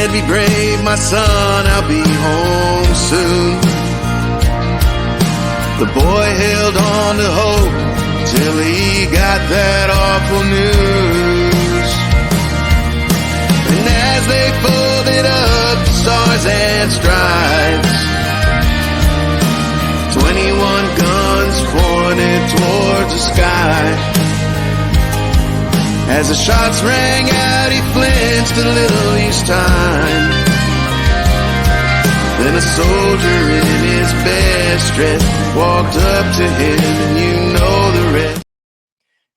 said, be brave, my son, I'll be home soon. The boy held on to hope till he got that awful news. And as they folded up the stars and stripes, 21 guns pointed towards the sky. As the shots rang out, he flinched a little each time. Then a soldier in his best dress walked up to him, and you know the rest.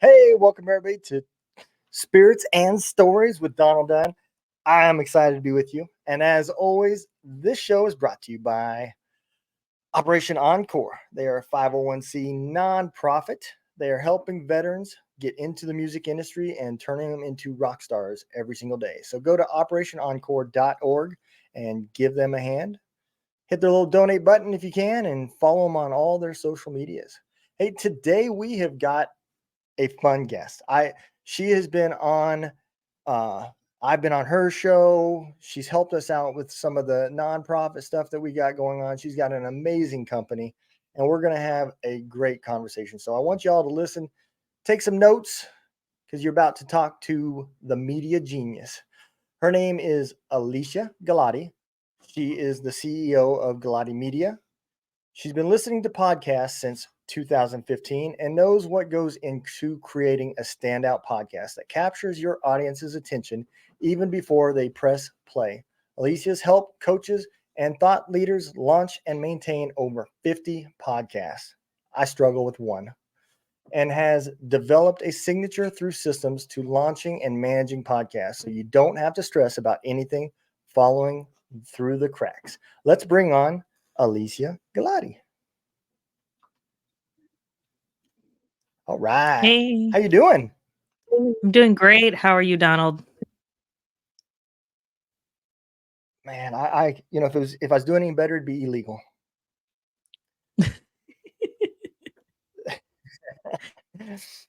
Hey, welcome everybody to Spirits and Stories with Donald Dunn. I am excited to be with you. And as always, this show is brought to you by Operation Encore. They are a 501c nonprofit. They are helping veterans get into the music industry and turning them into rock stars every single day. So go to operationencore.org and give them a hand. Hit the little donate button if you can and follow them on all their social medias. Hey, today we have got a fun guest. She has been on, I've been on her show. She's helped us out with some of the nonprofit stuff that we got going on. She's got an amazing company, and we're going to have a great conversation. So I want you all to listen, take some notes, because you're about to talk to the media genius. Her name is Alicia Galati. She is the CEO of Galati Media. She's been listening to podcasts since 2015 and knows what goes into creating a standout podcast that captures your audience's attention even before they press play. Alicia's helped coaches and thought leaders launch and maintain over 50 podcasts. I struggle with one. And has developed a signature through systems to launching and managing podcasts, so you don't have to stress about anything following through the cracks. Let's bring on Alicia Galati. All right. Hey. How you doing? I'm doing great. How are you, Donald? Man, I if I was doing any better, it'd be illegal.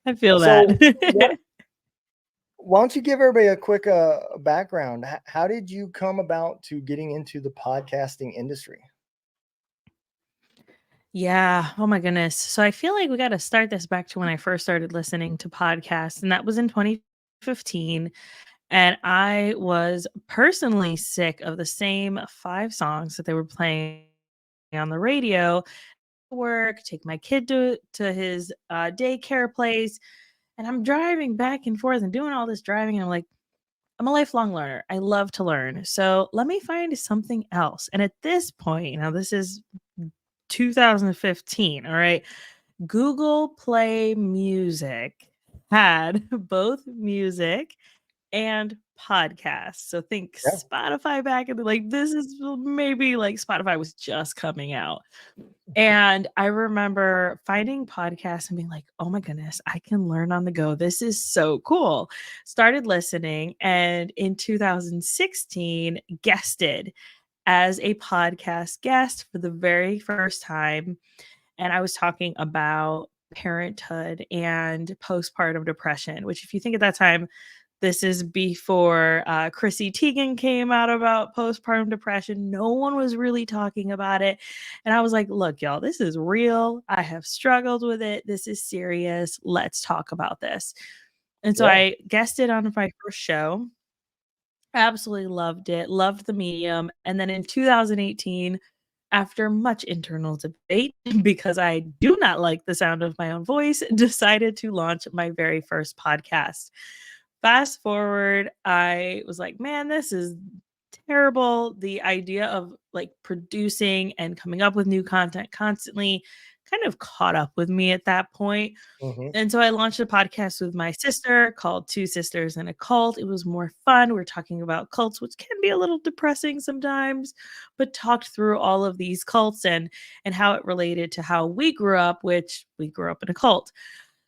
I feel that. Why don't you give everybody a quick background? How did you come about to getting into the podcasting industry? Yeah. Oh my goodness. So I feel like we got to start this back to when I first started listening to podcasts, and that was in 2015. And I was personally sick of the same 5 songs that they were playing on the radio. Work, take my kid to his daycare place, and I'm driving back and forth and doing all this driving, and I'm like, I'm a lifelong learner. I love to learn. So let me find something else. And at this point, this is 2015, all right? Google Play Music had both music and podcasts. So think Spotify back in the this is maybe Spotify was just coming out. And I remember finding podcasts and being like, oh my goodness, I can learn on the go. This is so cool. Started listening, and in 2016 guested as a podcast guest for the very first time. And I was talking about parenthood and postpartum depression, which, if you think at that time, this is before Chrissy Teigen came out about postpartum depression. No one was really talking about it. And I was like, look, y'all, this is real. I have struggled with it. This is serious. Let's talk about this. And so I guested on my first show. Absolutely loved it. Loved the medium. And then in 2018, after much internal debate, because I do not like the sound of my own voice, decided to launch my very first podcast. Fast forward, I was like, man, this is terrible. The idea of producing and coming up with new content constantly kind of caught up with me at that point. And so I launched a podcast with my sister called Two Sisters and a Cult. It was more fun. We were talking about cults, which can be a little depressing sometimes, but talked through all of these cults and how it related to how we grew up, which we grew up in a cult.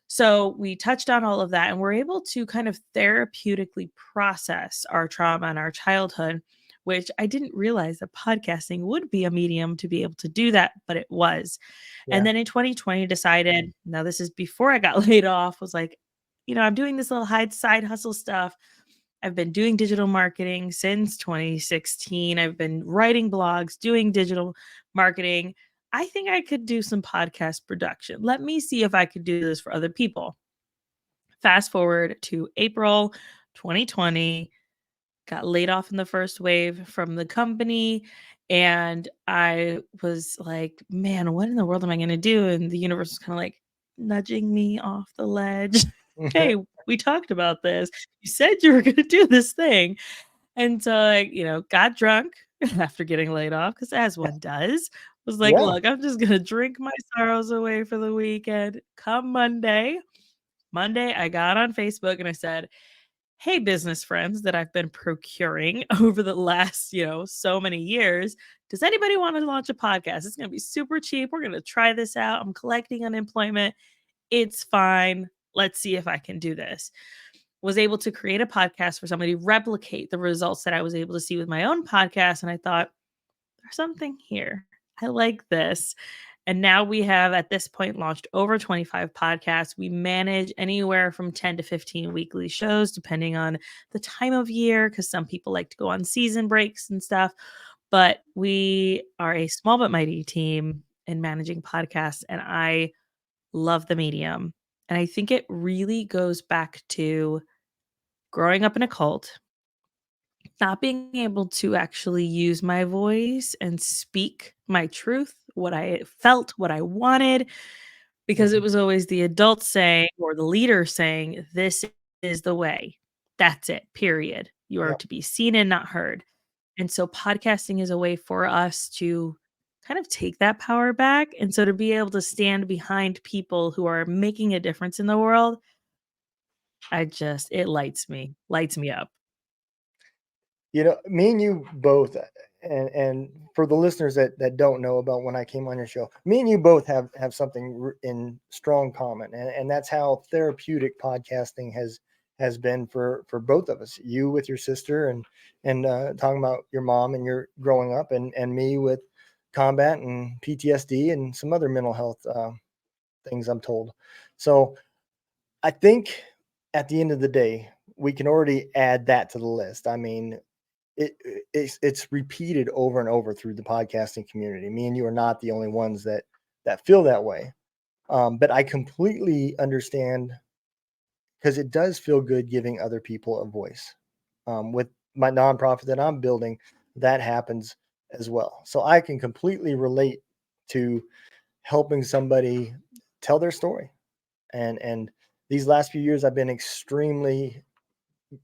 So we touched on all of that, and we're able to kind of therapeutically process our trauma and our childhood, which I didn't realize that podcasting would be a medium to be able to do that, but it was. Yeah. And then in 2020 decided, now this is before I got laid off, was like, I'm doing this little side hustle stuff. I've been doing digital marketing since 2016. I've been writing blogs, doing digital marketing. I think I could do some podcast production. Let me see if I could do this for other people. Fast forward to April 2020, got laid off in the first wave from the company. And I was like, man, what in the world am I going to do? And the universe was kind of like nudging me off the ledge. Hey, we talked about this. You said you were going to do this thing. And so I, got drunk after getting laid off, because as one does, was like, Yeah. look, I'm just going to drink my sorrows away for the weekend. Come Monday, I got on Facebook and I said, hey, business friends that I've been procuring over the last, so many years. Does anybody want to launch a podcast? It's going to be super cheap. We're going to try this out. I'm collecting unemployment. It's fine. Let's see if I can do this. Was able to create a podcast for somebody, replicate the results that I was able to see with my own podcast. And I thought, there's something here. I like this. And now we have, at this point, launched over 25 podcasts. We manage anywhere from 10 to 15 weekly shows, depending on the time of year, because some people like to go on season breaks and stuff. But we are a small but mighty team in managing podcasts, and I love the medium. And I think it really goes back to growing up in a cult, not being able to actually use my voice and speak my truth, what I felt, what I wanted, because it was always the adult saying or the leader saying, this is the way. That's it, period. You are Yep. to be seen and not heard. And so podcasting is a way for us to kind of take that power back. And so to be able to stand behind people who are making a difference in the world, it lights me up. Me and you both, and for the listeners that don't know about when I came on your show, me and you both have something in strong common, and that's how therapeutic podcasting has been for both of us. You with your sister, and talking about your mom and your growing up, and me with combat and PTSD and some other mental health things, I'm told. So I think at the end of the day, we can already add that to the list. I mean, it's repeated over and over through the podcasting community. Me and you are not the only ones that feel that way. But I completely understand, because it does feel good giving other people a voice. With my nonprofit that I'm building, that happens as well. So I can completely relate to helping somebody tell their story. And these last few years, I've been extremely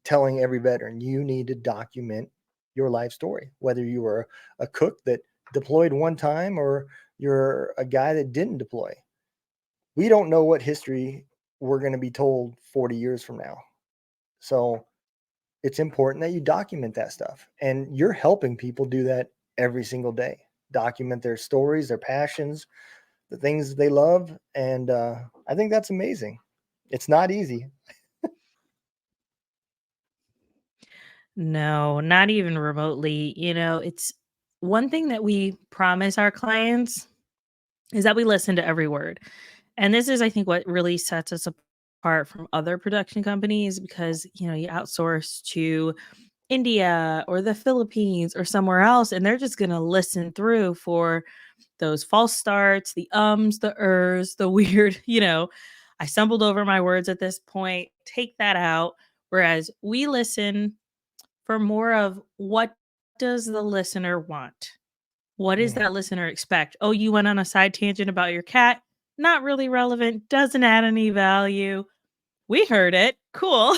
telling every veteran, you need to document your life story, whether you were a cook that deployed one time or you're a guy that didn't deploy. We don't know what history we're going to be told 40 years from now. So it's important that you document that stuff. And you're helping people do that every single day. Document their stories, their passions, the things they love. And I think that's amazing. It's not easy. No, not even remotely. It's one thing that we promise our clients is that we listen to every word. And this is, I think, what really sets us apart from other production companies, because, you outsource to India or the Philippines or somewhere else, and they're just going to listen through for those false starts, the ums, the ers, the weird, I stumbled over my words at this point, take that out. Whereas we listen for more of, what does the listener want? What does that listener expect? Oh, you went on a side tangent about your cat. Not really relevant. Doesn't add any value. We heard it. Cool.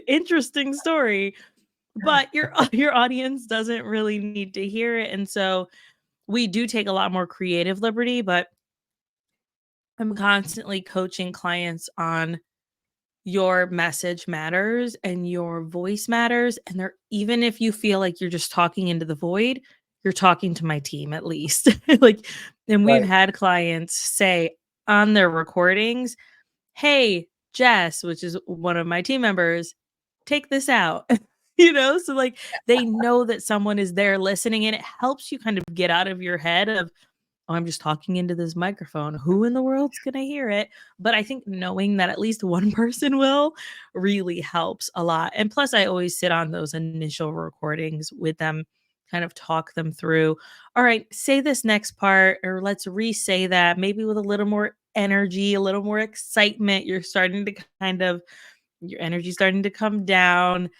Interesting story. But your audience doesn't really need to hear it. And so we do take a lot more creative liberty, but I'm constantly coaching clients on, your message matters and your voice matters. And even if you feel like you're just talking into the void, you're talking to my team at least. And we've Right. had clients say on their recordings, hey, Jess, which is one of my team members, take this out. So they know that someone is there listening, and it helps you kind of get out of your head of, oh, I'm just talking into this microphone. Who in the world's going to hear it? But I think knowing that at least one person will really helps a lot. And plus, I always sit on those initial recordings with them, kind of talk them through. All right, say this next part, or let's re-say that, maybe with a little more energy, a little more excitement. You're starting to kind of, your energy starting to come down.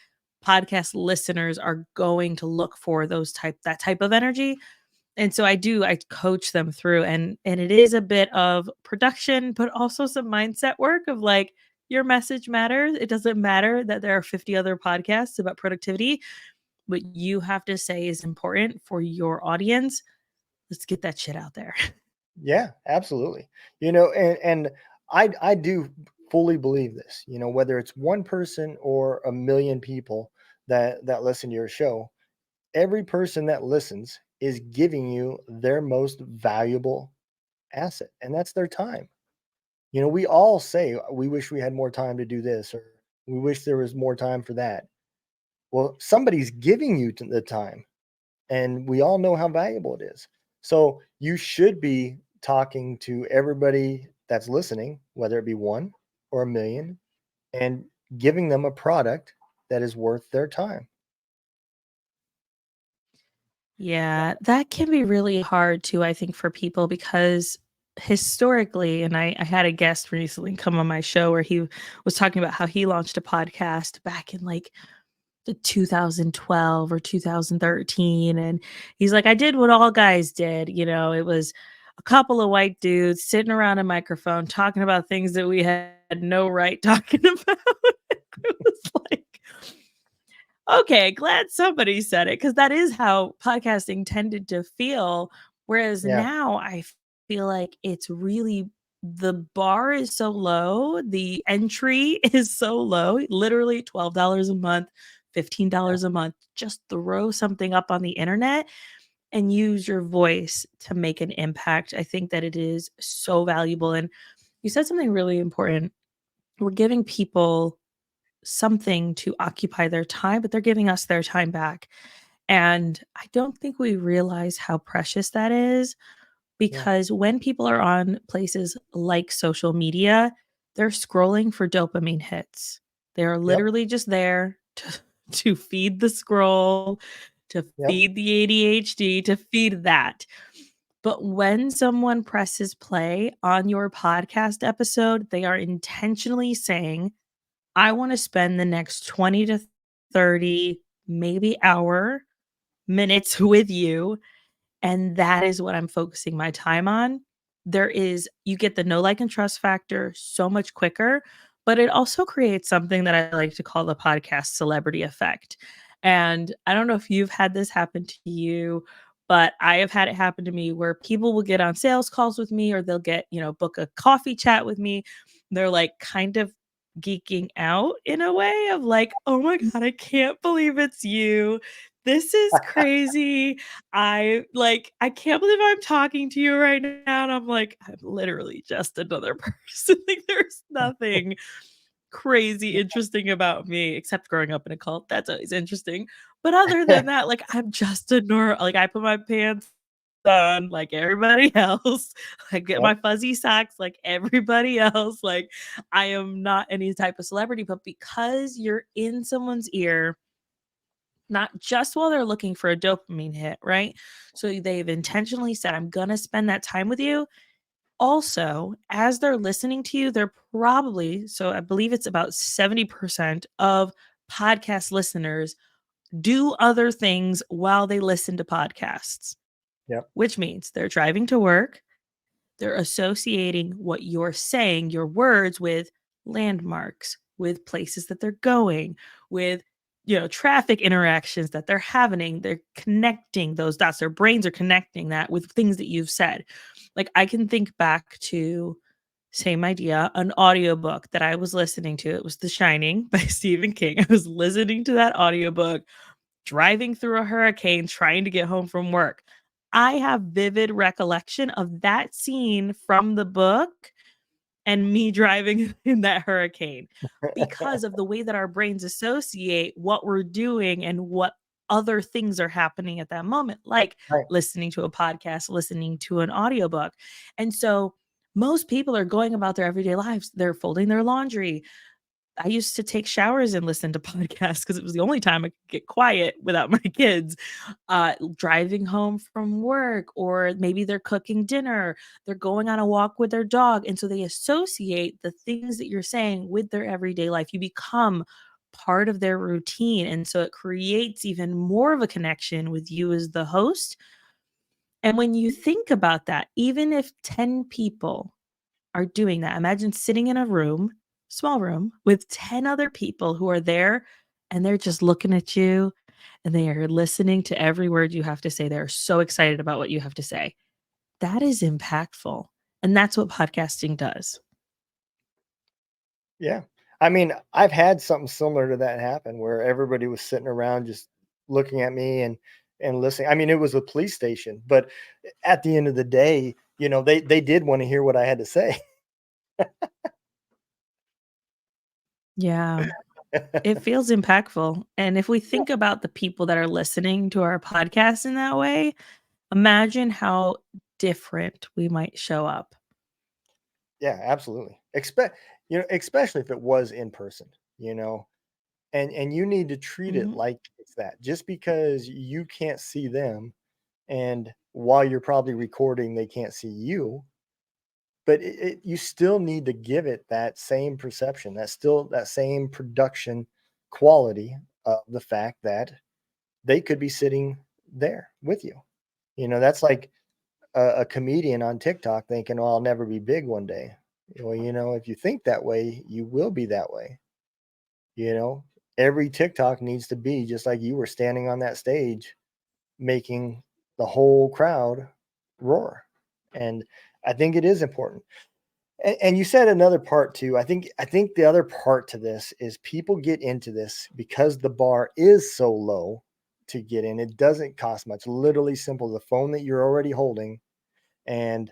Podcast listeners are going to look for that type of energy. And so I coach them through, and it is a bit of production, but also some mindset work of like, your message matters. It doesn't matter that there are 50 other podcasts about productivity. What you have to say is important for your audience. Let's get that shit out there. Yeah, absolutely. And I do fully believe this. Whether it's one person or a million people that listen to your show, every person that listens is giving you their most valuable asset, and that's their time. We all say we wish we had more time to do this, or we wish there was more time for that. Well, somebody's giving you the time, and we all know how valuable it is. So you should be talking to everybody that's listening, whether it be one or a million, and giving them a product that is worth their time. Yeah, that can be really hard too, I think, for people because historically, and I had a guest recently come on my show where he was talking about how he launched a podcast back in like the 2012 or 2013. And he's like, I did what all guys did. It was a couple of white dudes sitting around a microphone talking about things that we had no right talking about. It was like, okay, glad somebody said it, because that is how podcasting tended to feel. Whereas Yeah. now I feel like it's really, the bar is so low, the entry is so low, literally $12 a month, $15 a month. Just throw something up on the internet and use your voice to make an impact. I think that it is so valuable. And you said something really important. We're giving people something to occupy their time, but they're giving us their time back. And I don't think we realize how precious that is, Yeah. because when people are on places like social media, they're scrolling for dopamine hits. They're Yep. literally just there to feed the scroll, to Yep. feed the ADHD, to feed that. But when someone presses play on your podcast episode, they are intentionally saying, I want to spend the next 20 to 30, maybe hour minutes with you. And that is what I'm focusing my time on. You get the know, like, and trust factor so much quicker, but it also creates something that I like to call the podcast celebrity effect. And I don't know if you've had this happen to you, but I have had it happen to me where people will get on sales calls with me, or they'll get, book a coffee chat with me. They're like kind of geeking out in a way of like, oh my God, I can't believe it's you. This is crazy. I can't believe I'm talking to you right now. And I'm like, I'm literally just another person. Like, there's nothing crazy interesting about me except growing up in a cult. That's always interesting. But other than that, like, I'm just a like, I put my pants on like everybody else. I get my Yep. fuzzy socks like everybody else. Like, I am not any type of celebrity, but because you're in someone's ear, not just while they're looking for a dopamine hit, right? So they've intentionally said, I'm going to spend that time with you. Also, as they're listening to you, they're probably, so I believe it's about 70% of podcast listeners do other things while they listen to podcasts, Yep. which means they're driving to work. They're associating what you're saying, your words, with landmarks, with places that they're going, with traffic interactions that they're having. They're connecting those dots. Their brains are connecting that with things that you've said. Like, I can think back to, same idea, an audiobook that I was listening to. It was The Shining by Stephen King. I was listening to that audiobook driving through a hurricane trying to get home from work. I have vivid recollection of that scene from the book and me driving in that hurricane, because of the way that our brains associate what we're doing and what other things are happening at that moment, like Right. listening to a podcast, listening to an audiobook. And so most people are going about their everyday lives. They're folding their laundry. I used to take showers and listen to podcasts because it was the only time I could get quiet without my kids. Driving home from work, or maybe they're cooking dinner, they're going on a walk with their dog. And so they associate the things that you're saying with their everyday life. You become part of their routine. And so it creates even more of a connection with you as the host. And when you think about that, even if 10 people are doing that, imagine sitting in a room, small room, with 10 other people who are there and they're just looking at you and they are listening to every word you have to say. They're so excited about what you have to say. That is impactful. And that's what podcasting does. Yeah. I mean, I've had something similar to that happen where everybody was sitting around just looking at me and listening. I mean, it was a police station, but at the end of the day, they did want to hear what I had to say. Yeah. It feels impactful. And if we think about the people that are listening to our podcast in that way, imagine how different we might show up. Yeah, absolutely. Especially if it was in person, and you need to treat it Mhm. like it's that. Just because you can't see them, and while you're probably recording, they can't see you, but you still need to give it that same perception, that same production quality of the fact that they could be sitting there with you. That's like a comedian on TikTok thinking, "Well, I'll never be big one day." Well, if you think that way, you will be that way. You know, every TikTok needs to be just like you were standing on that stage, making the whole crowd roar. And I think it is important. And you said another part too. I think the other part to this is people get into this because the bar is so low to get in. It doesn't cost much. Literally simple. The phone that you're already holding, and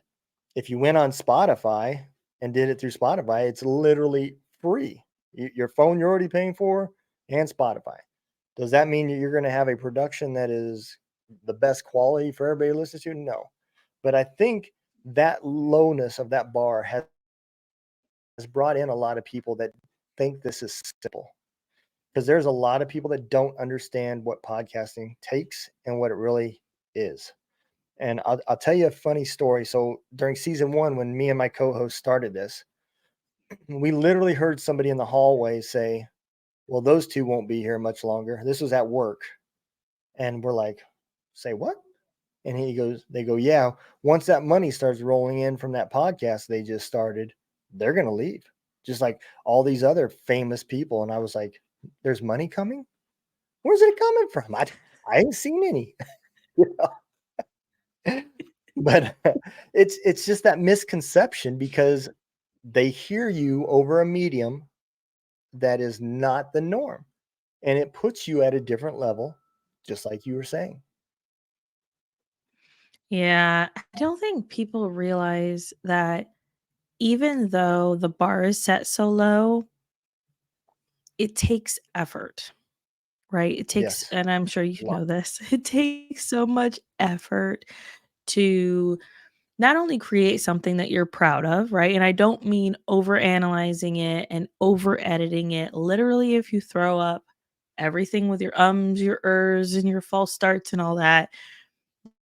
if you went on Spotify and did it through Spotify, it's literally free. Your phone you're already paying for, and Spotify. Does that mean you're going to have a production that is the best quality for everybody to listen to? No. But I think that lowness of that bar has brought in a lot of people that think this is simple, because there's a lot of people that don't understand what podcasting takes and what it really is. And I'll tell you a funny story. So during season one, when me and my co-host started this, we literally heard somebody in the hallway say, "Well, those two won't be here much longer." This was at work. And we're like, "Say what?" And they go, "Yeah, once that money starts rolling in from that podcast they just started, they're going to leave. Just like all these other famous people." And I was like, "There's money coming? Where's it coming from? I ain't seen any." But it's just that misconception because they hear you over a medium that is not the norm, and it puts you at a different level, just like you were saying. Yeah, I don't think people realize that even though the bar is set so low, it takes effort, right? It takes, Yes. and I'm sure you A lot. know this, it takes so much effort to not only create something that you're proud of, right? And I don't mean over analyzing it and over editing it. Literally, if you throw up everything with your ums, your ers, and your false starts and all that,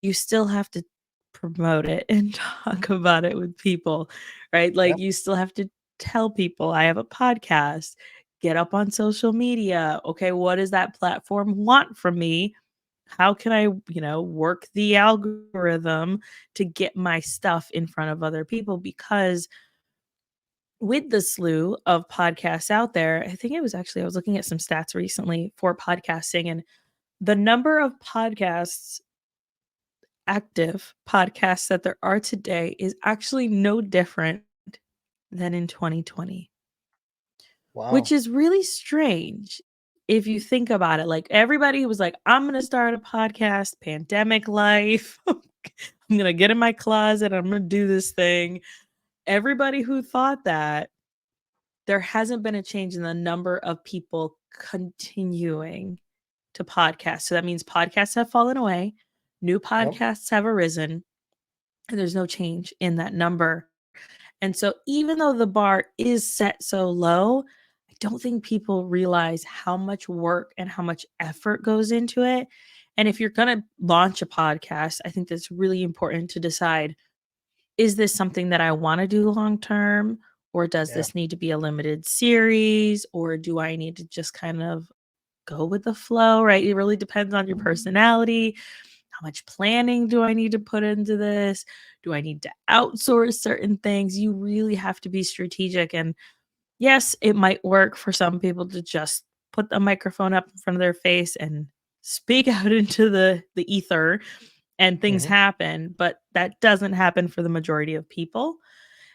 you still have to promote it and talk about it with people, right? Yeah. Like you still have to tell people, I have a podcast, get up on social media. Okay, what does that platform want from me? How can I, work the algorithm to get my stuff in front of other people? Because with the slew of podcasts out there, I think I was looking at some stats recently for podcasting, and the number of active podcasts that there are today is actually no different than in 2020, which Wow. is really strange if you think about it. Like everybody was like, I'm going to start a podcast, pandemic life. I'm going to get in my closet. I'm going to do this thing. Everybody who thought that, there hasn't been a change in the number of people continuing to podcasts. So that means podcasts have fallen away, new podcasts have arisen, and there's no change in that number. And so even though the bar is set so low, I don't think people realize how much work and how much effort goes into it. And if you're going to launch a podcast, I think that's really important to decide, is this something that I want to do long term? Or does Yeah. this need to be a limited series? Or do I need to just kind of go with the flow, right? It really depends on your personality. How much planning do I need to put into this? Do I need to outsource certain things? You really have to be strategic. And yes, it might work for some people to just put a microphone up in front of their face and speak out into the ether and things Mhm. happen, but that doesn't happen for the majority of people.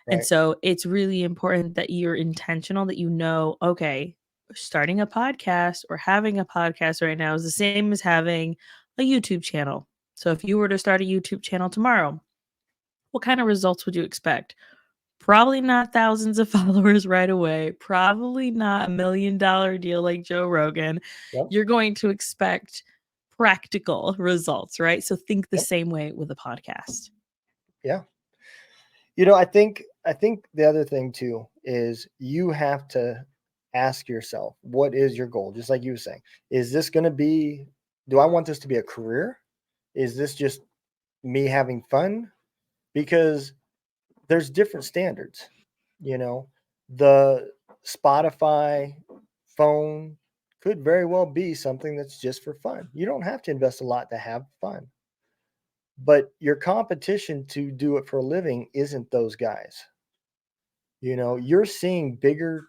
And Right. so it's really important that you're intentional, that you know, okay, starting a podcast or having a podcast right now is the same as having a YouTube channel. So if you were to start a YouTube channel tomorrow, what kind of results would you expect? Probably not thousands of followers right away. Probably not $1 million deal like Joe Rogan. Yep. You're going to expect practical results, right? So think the Yep. same way with a podcast. Yeah. I think the other thing too is you have to ask yourself, what is your goal? Just like you were saying, is this going to be, do I want this to be a career? Is this just me having fun? Because there's different standards, you know, the Spotify phone could very well be something that's just for fun. You don't have to invest a lot to have fun, but your competition to do it for a living isn't those guys. You're seeing bigger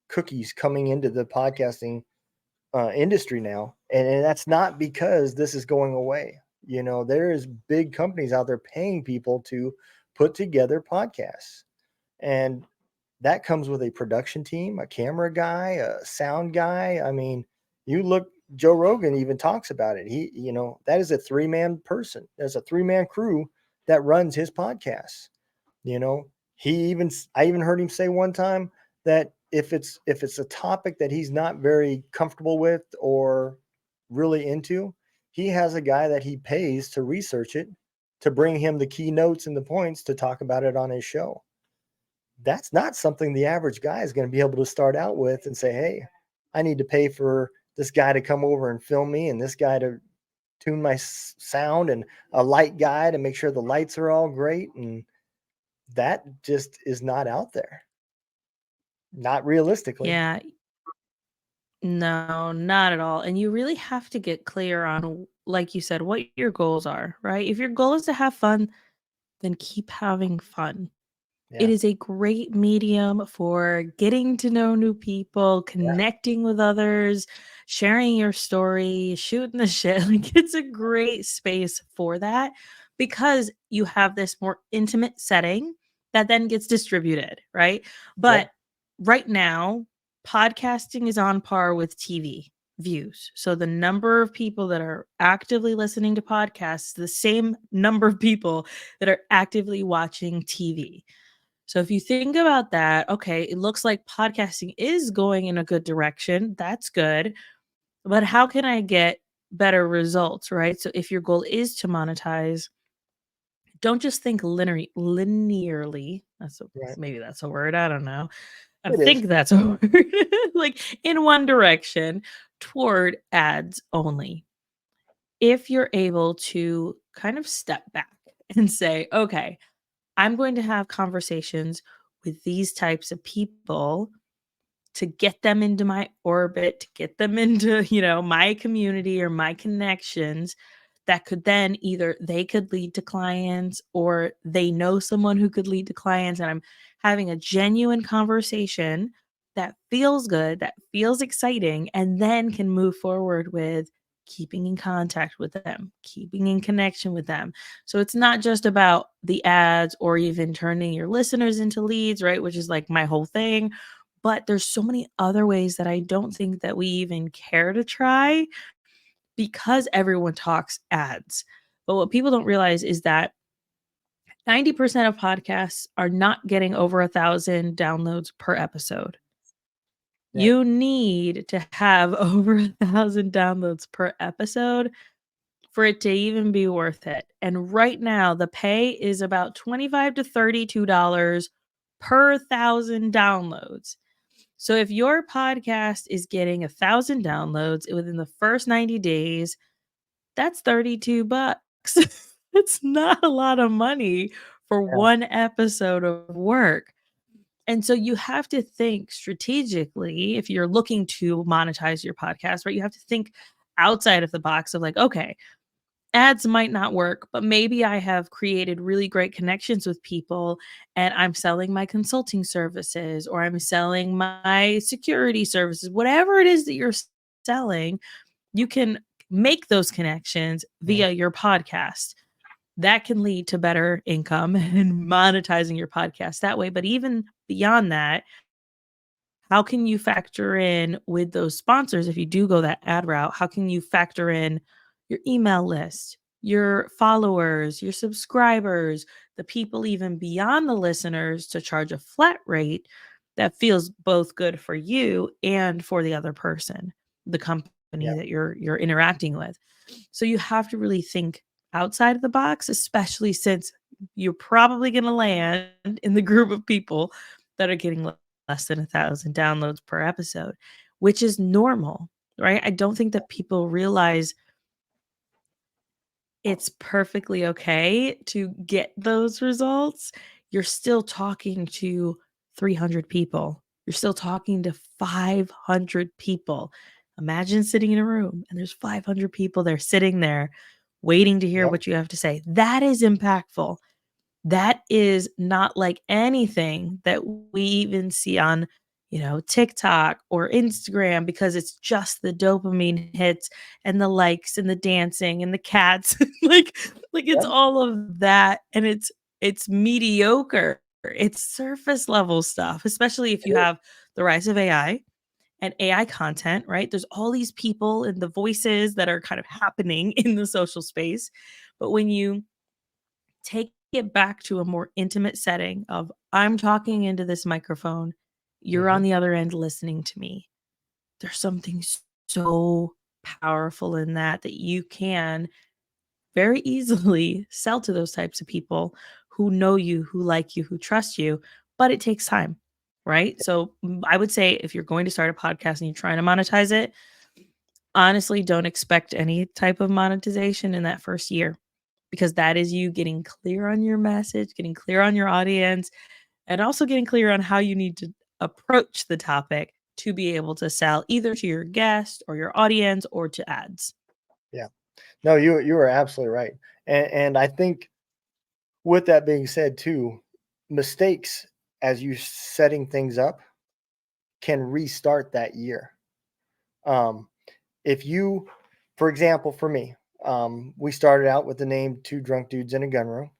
cookies coming into the podcasting industry now, and that's not because this is going away. There is big companies out there paying people to put together podcasts, and that comes with a production team, a camera guy, a sound guy. I mean, you look, Joe Rogan even talks about it. That is a three-man person. There's a three-man crew that runs his podcasts. You know, I even heard him say one time that if it's a topic that he's not very comfortable with or really into, he has a guy that he pays to research it, to bring him the key notes and the points to talk about it on his show. That's not something the average guy is going to be able to start out with and say, hey, I need to pay for this guy to come over and film me, and this guy to tune my sound, and a light guy to make sure the lights are all great. And that just is not out there, not realistically. Yeah, no, not at all. And you really have to get clear on, like you said, what your goals are, right? If your goal is to have fun, then keep having fun. It Yeah. is a great medium for getting to know new people, Yeah. connecting with others, sharing your story, shooting the shit. Like, it's a great space for that because you have this more intimate setting that then gets distributed, right? Yep. But right now, podcasting is on par with TV views. So the number of people that are actively listening to podcasts, the same number of people that are actively watching TV. So if you think about that, okay, it looks like podcasting is going in a good direction. That's good. But how can I get better results, right? So if your goal is to monetize, don't just think linearly. Right. Maybe that's a word. I don't know. I It is. think that's a word. Like in one direction toward ads only. If you're able to kind of step back and say, okay, I'm going to have conversations with these types of people to get them into my orbit, to get them into, my community or my connections that could then either they could lead to clients or they know someone who could lead to clients. And I'm having a genuine conversation that feels good, that feels exciting, and then can move forward with keeping in contact with them, keeping in connection with them. So it's not just about the ads or even turning your listeners into leads, right? Which is like my whole thing. But there's so many other ways that I don't think that we even care to try because everyone talks ads. But what people don't realize is that 90% of podcasts are not getting over 1,000 downloads per episode. You need to have over 1,000 downloads per episode for it to even be worth it. And right now, the pay is about $25 to $32 per 1,000 downloads. So if your podcast is getting 1,000 downloads within the first 90 days, that's $32. It's not a lot of money for one episode of work. And so you have to think strategically if you're looking to monetize your podcast, right? You have to think outside of the box of like, okay, ads might not work, but maybe I have created really great connections with people and I'm selling my consulting services or I'm selling my security services, whatever it is that you're selling, you can make those connections via your podcast. That can lead to better income and monetizing your podcast that way. But even beyond that, how can you factor in with those sponsors if you do go that ad route? How can you factor in your email list, your followers, your subscribers, the people even beyond the listeners to charge a flat rate that feels both good for you and for the other person, the company that you're interacting with. So you have to really think outside of the box, especially since you're probably going to land in the group of people that are getting less than 1,000 downloads per episode, which is normal, right? I don't think that people realize it's perfectly okay to get those results. You're still talking to 300 people. You're still talking to 500 people. Imagine sitting in a room and there's 500 people there sitting there waiting to hear what you have to say. That is impactful. That is not like anything that we even see on, TikTok or Instagram because it's just the dopamine hits and the likes and the dancing and the cats. like it's all of that and it's mediocre. It's surface level stuff, especially if you have the rise of AI and AI content, right? There's all these people and the voices that are kind of happening in the social space. But when you take it back to a more intimate setting of I'm talking into this microphone, you're on the other end listening to me. There's something so powerful in that you can very easily sell to those types of people who know you, who like you, who trust you, but it takes time, right? So I would say if you're going to start a podcast and you're trying to monetize it, honestly, don't expect any type of monetization in that first year because that is you getting clear on your message, getting clear on your audience, and also getting clear on how you need to approach the topic to be able to sell either to your guest or your audience or to ads. Yeah. No, you are absolutely right. And I think with that being said too, mistakes as you setting things up can restart that year. Um, if you, for example, for me, we started out with the name Two Drunk Dudes in a Gun Room.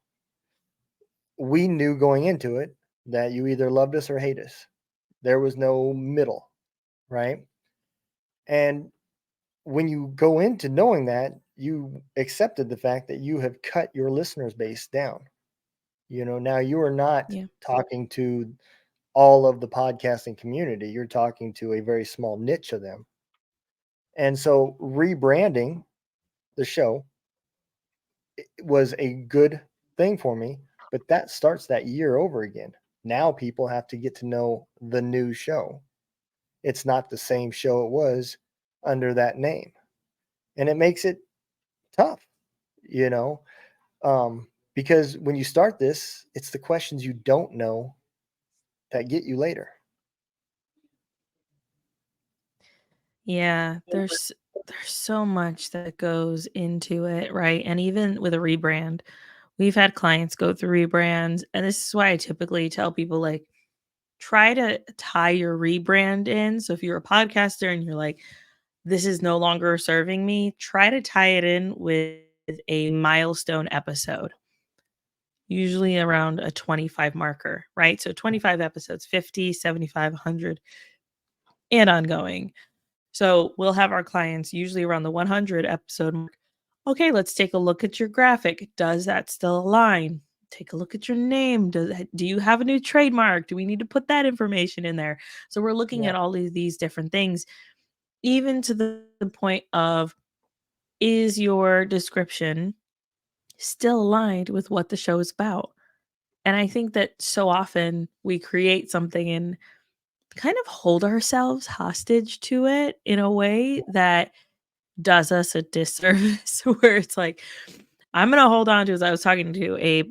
We knew going into it that you either loved us or hate us. There was no middle, right? And when you go into knowing that, you accepted the fact that you have cut your listeners base down. Now you are not talking to all of the podcasting community. You're talking to a very small niche of them. And so rebranding the show was a good thing for me, but that starts that year over again. Now people have to get to know the new show. It's not the same show it was under that name. And it makes it tough, you know, because when you start this, it's the questions you don't know that get you later. Yeah, there's so much that goes into it, right? And even with a rebrand, we've had clients go through rebrands, and this is why I typically tell people like try to tie your rebrand in. So if you're a podcaster and you're like, this is no longer serving me, try to tie it in with a milestone episode, usually around a 25 marker, right? So 25 episodes, 50, 75, 100, and ongoing. So we'll have our clients usually around the 100 episode mark. Okay, let's take a look at your graphic. Does that still align? take a look at your name. Do you have a new trademark? Do we need to put that information in there? So we're looking Yeah. at all of these different things, even to the point of, is your description still aligned with what the show is about? And I think that so often we create something and kind of hold ourselves hostage to it in a way that does us a disservice, where it's like, I'm gonna hold on to, as I was talking to a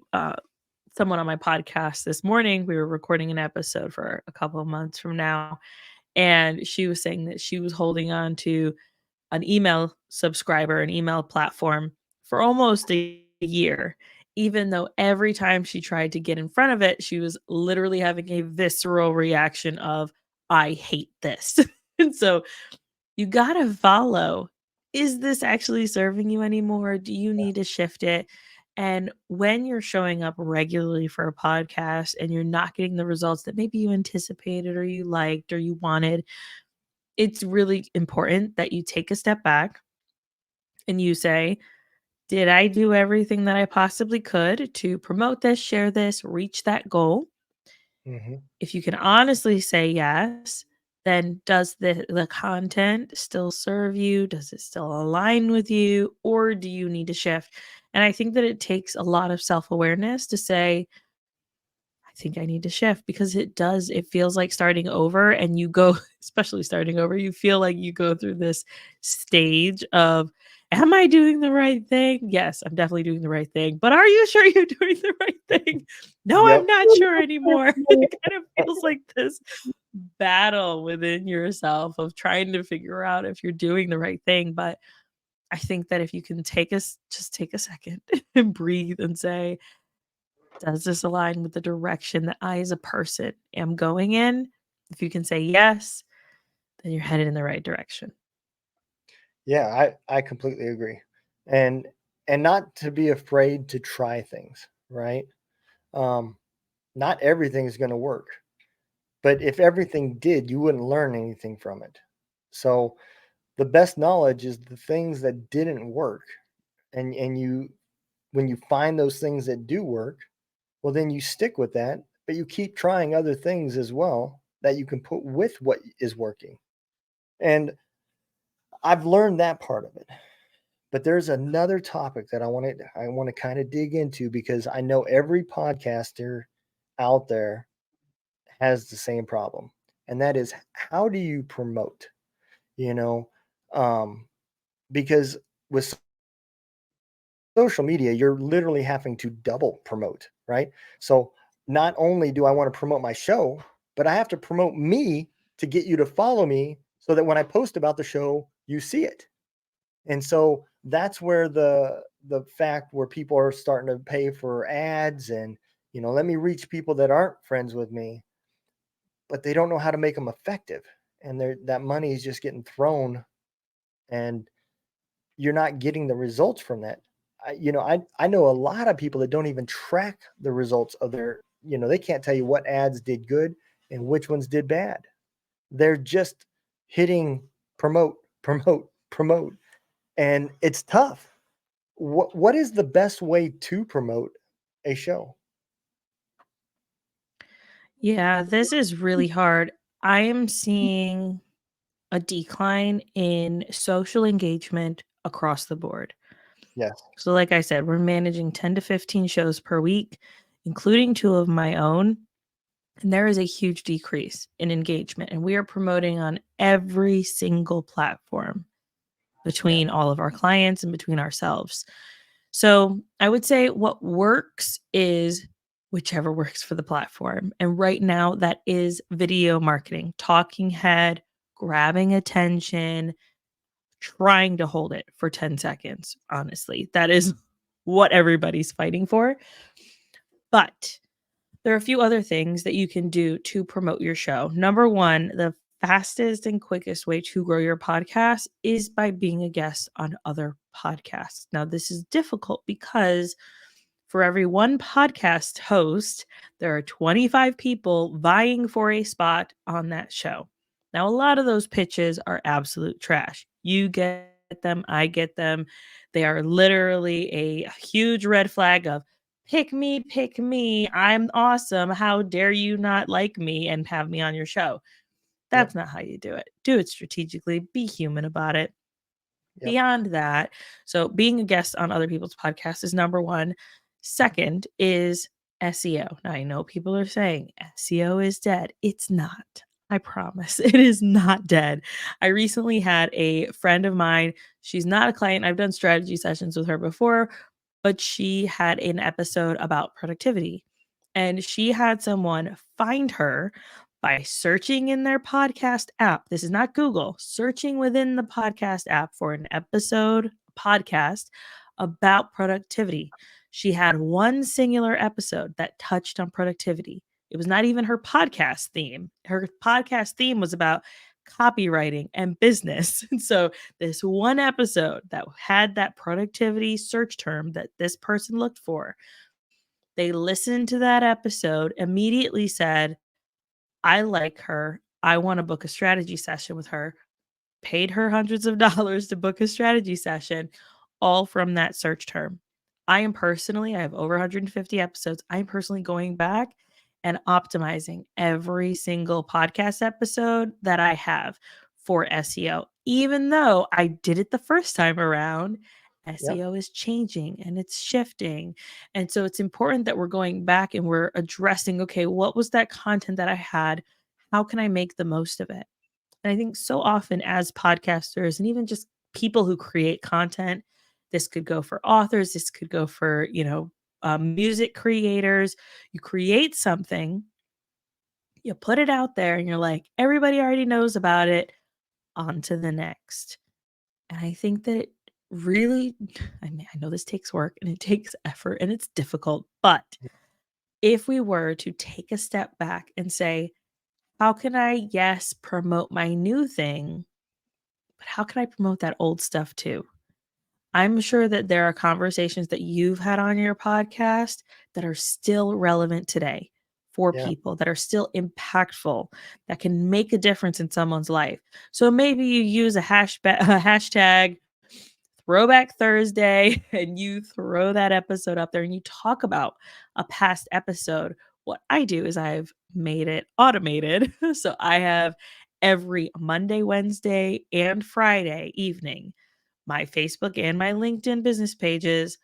someone on my podcast this morning. We were recording an episode for a couple of months from now, and she was saying that she was holding on to an email subscriber, an email platform for almost a year, even though every time she tried to get in front of it, she was literally having a visceral reaction of, I hate this. And so you got to follow. Is this actually serving you anymore? Do you need to shift it? And when you're showing up regularly for a podcast and you're not getting the results that maybe you anticipated or you liked or you wanted, it's really important that you take a step back and you say, did I do everything that I possibly could to promote this, share this, reach that goal? Hmm. If you can honestly say yes, then does the content still serve you? Does it still align with you? Or do you need to shift? And I think that it takes a lot of self-awareness to say, I think I need to shift, because it does. It feels like starting over, and you go, especially starting over, you feel like you go through this stage of, am I doing the right thing? Yes, I'm definitely doing the right thing. But are you sure you're doing the right thing? No, I'm Yep. not sure anymore. It kind of feels like this battle within yourself of trying to figure out if you're doing the right thing. But I think that if you can just take a second and breathe and say, does this align with the direction that I as a person am going in? If you can say yes, then you're headed in the right direction. Yeah, I completely agree. And not to be afraid to try things, right? Um, Not everything is going to work, but if everything did, you wouldn't learn anything from it. So the best knowledge is the things that didn't work, and you, when you find those things that do work, well, then you stick with that, but you keep trying other things as well that you can put with what is working. And I've learned that part of it. But there's another topic that I want to kind of dig into, because I know every podcaster out there has the same problem. And that is, how do you promote? You know, um, because with social media, you're literally having to double promote, right? So not only do I want to promote my show, but I have to promote me to get you to follow me, so that when I post about the show, you see it. And so that's where the fact where people are starting to pay for ads, and let me reach people that aren't friends with me, but they don't know how to make them effective. And that money is just getting thrown, and you're not getting the results from that. I know a lot of people that don't even track the results of their, they can't tell you what ads did good and which ones did bad. They're just hitting promote, promote, promote, and it's tough. What is the best way to promote a show? Yeah, this is really hard. I am seeing a decline in social engagement across the board. Yes. So, like I said, we're managing 10 to 15 shows per week, including two of my own. And there is a huge decrease in engagement. And we are promoting on every single platform Yeah. between all of our clients and between ourselves. So I would say what works is whichever works for the platform. And right now, that is video marketing, talking head, grabbing attention, trying to hold it for 10 seconds. Honestly, that is what everybody's fighting for. But there are a few other things that you can do to promote your show. Number one, the fastest and quickest way to grow your podcast is by being a guest on other podcasts. Now, this is difficult because for every one podcast host, there are 25 people vying for a spot on that show. Now, a lot of those pitches are absolute trash. You get them, I get them. They are literally a huge red flag of, pick me, I'm awesome, how dare you not like me and have me on your show. That's Yep. not how you do it. Do it strategically, be human about it. Yep. Beyond that, so being a guest on other people's podcasts is number one. Second is SEO. Now, I know people are saying SEO is dead. It's not. I promise. It is not dead. I recently had a friend of mine. She's not a client. I've done strategy sessions with her before, but she had an episode about productivity. And she had someone find her by searching in their podcast app. This is not Google, searching within the podcast app for an episode podcast about productivity. She had one singular episode that touched on productivity. It was not even her podcast theme. Her podcast theme was about copywriting and business. And so, this one episode that had that productivity search term that this person looked for, they listened to that episode, immediately said, I like her. I want to book a strategy session with her. Paid her hundreds of dollars to book a strategy session, all from that search term. I have over 150 episodes. I'm personally going back and optimizing every single podcast episode that I have for SEO. Even though I did it the first time around, Yep. SEO is changing and it's shifting. And so it's important that we're going back and we're addressing, okay, what was that content that I had? How can I make the most of it? And I think so often as podcasters and even just people who create content, this could go for authors, this could go for, music creators. You create something, you put it out there, and you're like, everybody already knows about it, on to the next. And I think that it really, I mean, I know this takes work and it takes effort and it's difficult, but if we were to take a step back and say, how can I, yes, promote my new thing, but how can I promote that old stuff too? I'm sure that there are conversations that you've had on your podcast that are still relevant today for Yeah. people, that are still impactful, that can make a difference in someone's life. So maybe you use a hashtag Throwback Thursday and you throw that episode up there and you talk about a past episode. What I do is I've made it automated. So I have every Monday, Wednesday, and Friday evening, my Facebook and my LinkedIn business pages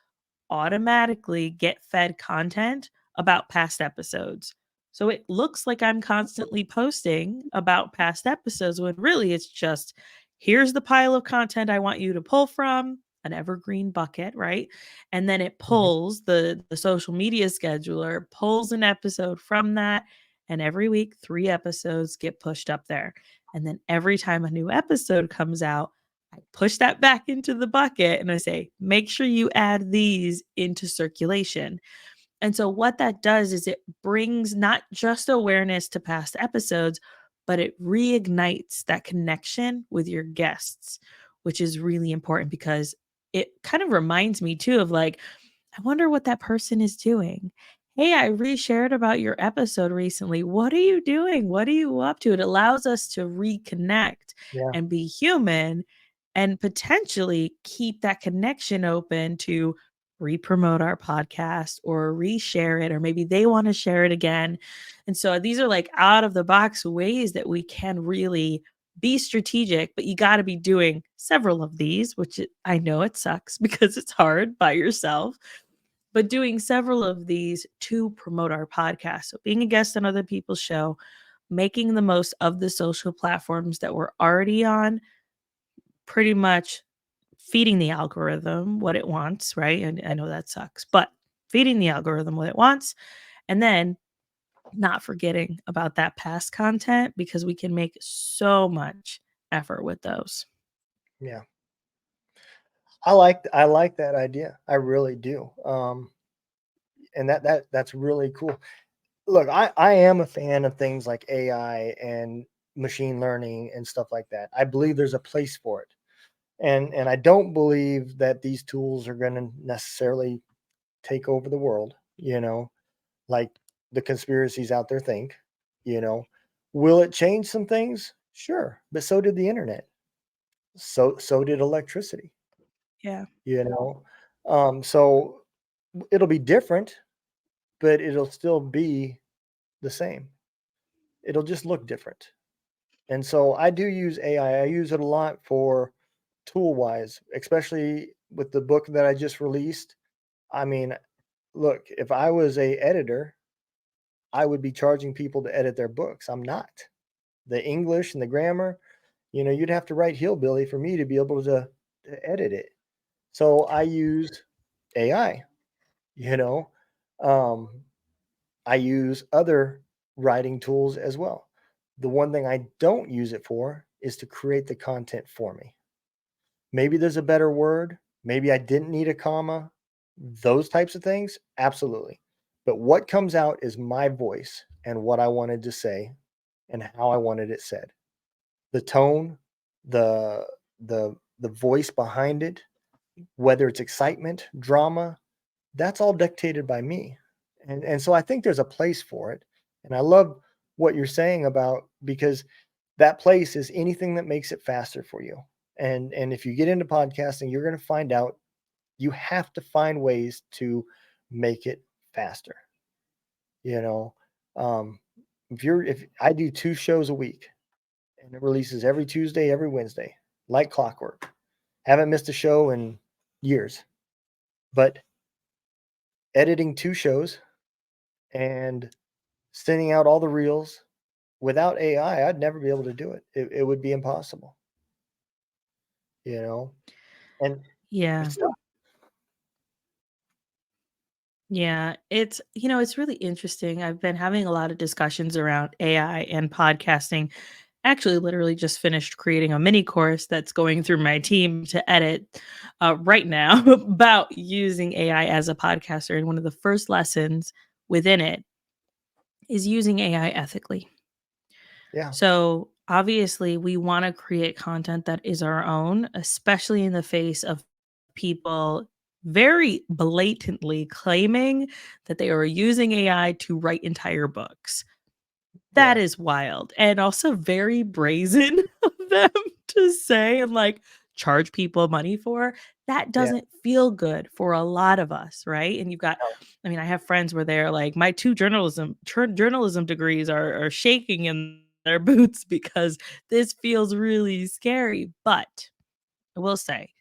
automatically get fed content about past episodes. So it looks like I'm constantly posting about past episodes when really it's just, here's the pile of content I want you to pull from, an evergreen bucket, right? And then it Mhm. pulls the social media scheduler, pulls an episode from that. And every week, 3 episodes get pushed up there. And then every time a new episode comes out, I push that back into the bucket and I say, make sure you add these into circulation. And so, what that does is it brings not just awareness to past episodes, but it reignites that connection with your guests, which is really important because it kind of reminds me too of like, I wonder what that person is doing. Hey, I reshared about your episode recently. What are you doing? What are you up to? It allows us to reconnect Yeah. and be human and potentially keep that connection open to re-promote our podcast or reshare it, or maybe they want to share it again. And so these are like out of the box ways that we can really be strategic, but you got to be doing several of these, I know it sucks because it's hard by yourself, but doing several of these to promote our podcast. So being a guest on other people's show, making the most of the social platforms that we're already on, pretty much feeding the algorithm what it wants, right? And I know that sucks, but feeding the algorithm what it wants, and then not forgetting about that past content because we can make so much effort with those. Yeah. I like that idea. I really do. And that's really cool. Look, I am a fan of things like AI and machine learning and stuff like that. I believe there's a place for it. And I don't believe that these tools are going to necessarily take over the world, like the conspiracies out there think, you know. Will it change some things? Sure, but so did the internet. So did electricity, Yeah. you know. So it'll be different, but it'll still be the same. It'll just look different. And so I do use AI. I use it a lot for tool wise, especially with the book that I just released. I mean, look, if I was a editor, I would be charging people to edit their books. I'm not. The English and the grammar, you'd have to write hillbilly for me to be able to edit it. So I use AI, you know. Um, I use other writing tools as well. The one thing I don't use it for is to create the content for me. Maybe there's a better word. Maybe I didn't need a comma. Those types of things, absolutely. But what comes out is my voice and what I wanted to say and how I wanted it said. The tone, the the voice behind it, whether it's excitement, drama, that's all dictated by me. And so I think there's a place for it. And I love what you're saying about, because that place is anything that makes it faster for you. And if you get into podcasting, you're going to find out you have to find ways to make it faster. You know, um, if I do 2 shows a week and it releases every Tuesday, every Wednesday, like clockwork. Haven't missed a show in years. But editing 2 shows and sending out all the reels without AI, I'd never be able to do it. It would be impossible. And Yeah. it's not. Yeah, it's really interesting. I've been having a lot of discussions around AI and podcasting. Actually, literally just finished creating a mini course that's going through my team to edit right now about using AI as a podcaster. And one of the first lessons within it is using AI ethically. Yeah. So obviously, we want to create content that is our own, especially in the face of people very blatantly claiming that they are using AI to write entire books. That Yeah. is wild and also very brazen of them to say and charge people money for. That Yeah. doesn't feel good for a lot of us, right? And No. I mean, I have friends where they're like, my 2 journalism degrees are shaking in their boots because this feels really scary. But I will say,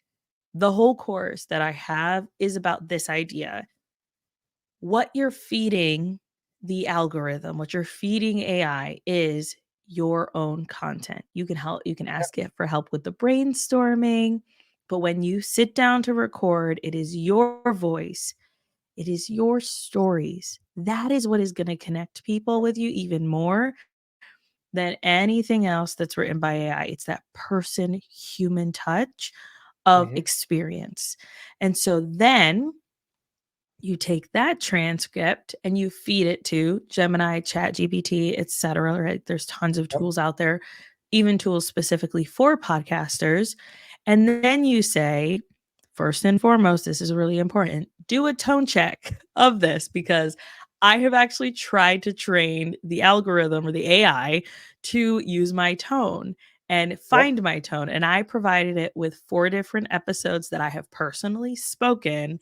the whole course that I have is about this idea. What you're feeding the algorithm, what you're feeding AI is your own content. You can ask it for help with the brainstorming, but when you sit down to record, it is your voice. It is your stories. That is what is going to connect people with you even more than anything else that's written by AI. It's that person human touch of Hmm. experience. And so then you take that transcript and you feed it to Gemini, ChatGPT, etc. Right? There's tons of Yep. tools out there, even tools specifically for podcasters. And then you say, first and foremost, this is really important. Do a tone check of this because I have actually tried to train the algorithm or the AI to use my tone and Yep. find my tone. And I provided it with 4 different episodes that I have personally spoken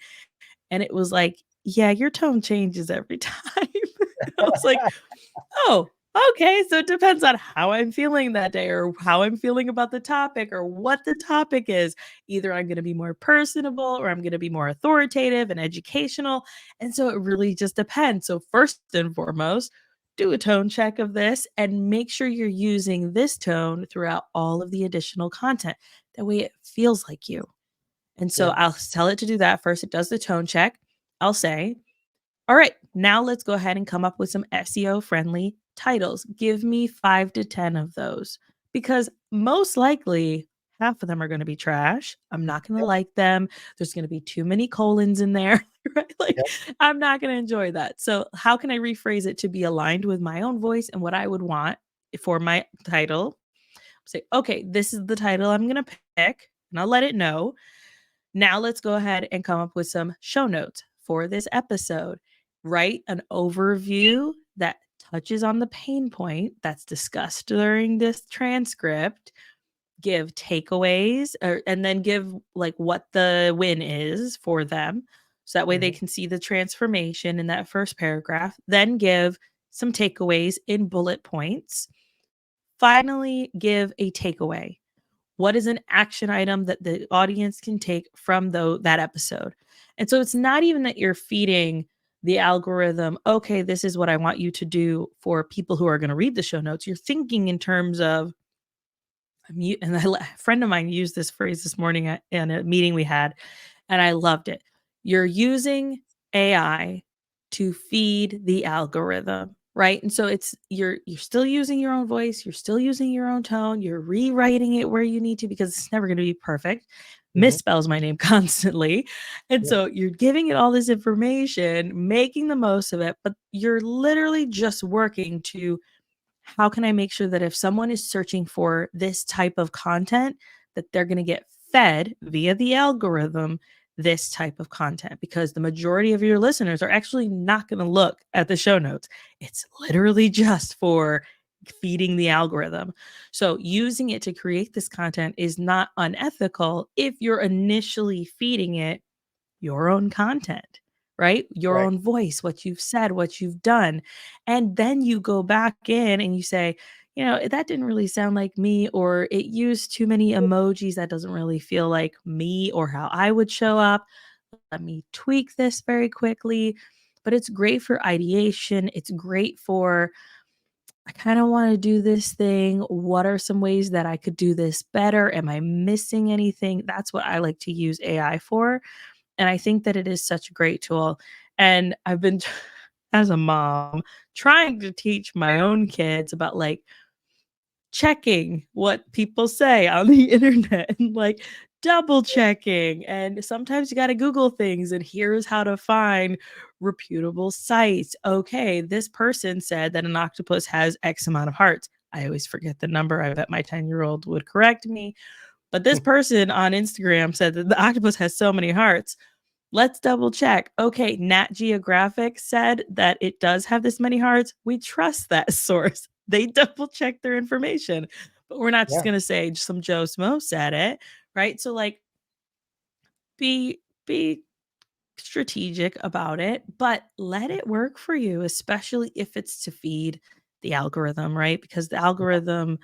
and it was like, "Yeah, your tone changes every time." I was like, "Oh, okay, so it depends on how I'm feeling that day or how I'm feeling about the topic or what the topic is. Either I'm gonna be more personable or I'm gonna be more authoritative and educational." And so it really just depends. So first and foremost, do a tone check of this and make sure you're using this tone throughout all of the additional content. That way it feels like you. And so Yep. I'll tell it to do that first. It does the tone check. I'll say, all right, now let's go ahead and come up with some SEO friendly titles. Give me 5 to 10 of those because most likely half of them are going to be trash. I'm not going to Yep. like them. There's going to be too many colons in there, right? Yep. I'm not going to enjoy that. So, how can I rephrase it to be aligned with my own voice and what I would want for my title? Say, okay, this is the title I'm going to pick, and I'll let it know. Now let's go ahead and come up with some show notes for this episode. Write an overview that touches on the pain point that's discussed during this transcript. Give takeaways and then give what the win is for them. So that way they can see the transformation in that first paragraph, then give some takeaways in bullet points. Finally, give a takeaway. What is an action item that the audience can take from that episode? And so it's not even that you're feeding the algorithm, okay, this is what I want you to do for people who are going to read the show notes. You're thinking in terms of, and a friend of mine used this phrase this morning in a meeting we had, and I loved it. You're using AI to feed the algorithm, right? And so it's you're still using your own voice, you're still using your own tone, you're rewriting it where you need to because it's never going to be perfect. Misspells my name constantly. And so you're giving it all this information, making the most of it, but you're literally just working to, how can I make sure that if someone is searching for this type of content, that they're going to get fed via the algorithm this type of content? Because the majority of your listeners are actually not going to look at the show notes. It's literally just for feeding the algorithm. So using it to create this content is not unethical if you're initially feeding it your own content, right? Your own voice, what you've said, what you've done. And then you go back in and you say, that didn't really sound like me, or it used too many emojis. That doesn't really feel like me or how I would show up. Let me tweak this very quickly. But it's great for ideation. It's great for, I kind of want to do this thing. What are some ways that I could do this better? Am I missing anything? That's what I like to use AI for. And I think that it is such a great tool. And I've been, as a mom, trying to teach my own kids about like checking what people say on the internet and like double checking. And sometimes you got to Google things, and here's how to find reputable sites. Okay, this person said that an octopus has X amount of hearts. I always forget the number. I bet my 10-year-old would correct me. But this person on Instagram said that the octopus has so many hearts. Let's double check. Okay, Nat Geographic said that it does have this many hearts. We trust that source. They double check their information. But we're not just going to say some Joe Smo said it, right? So like be strategic about it, but let it work for you, especially if it's to feed the algorithm, right? Because the algorithm,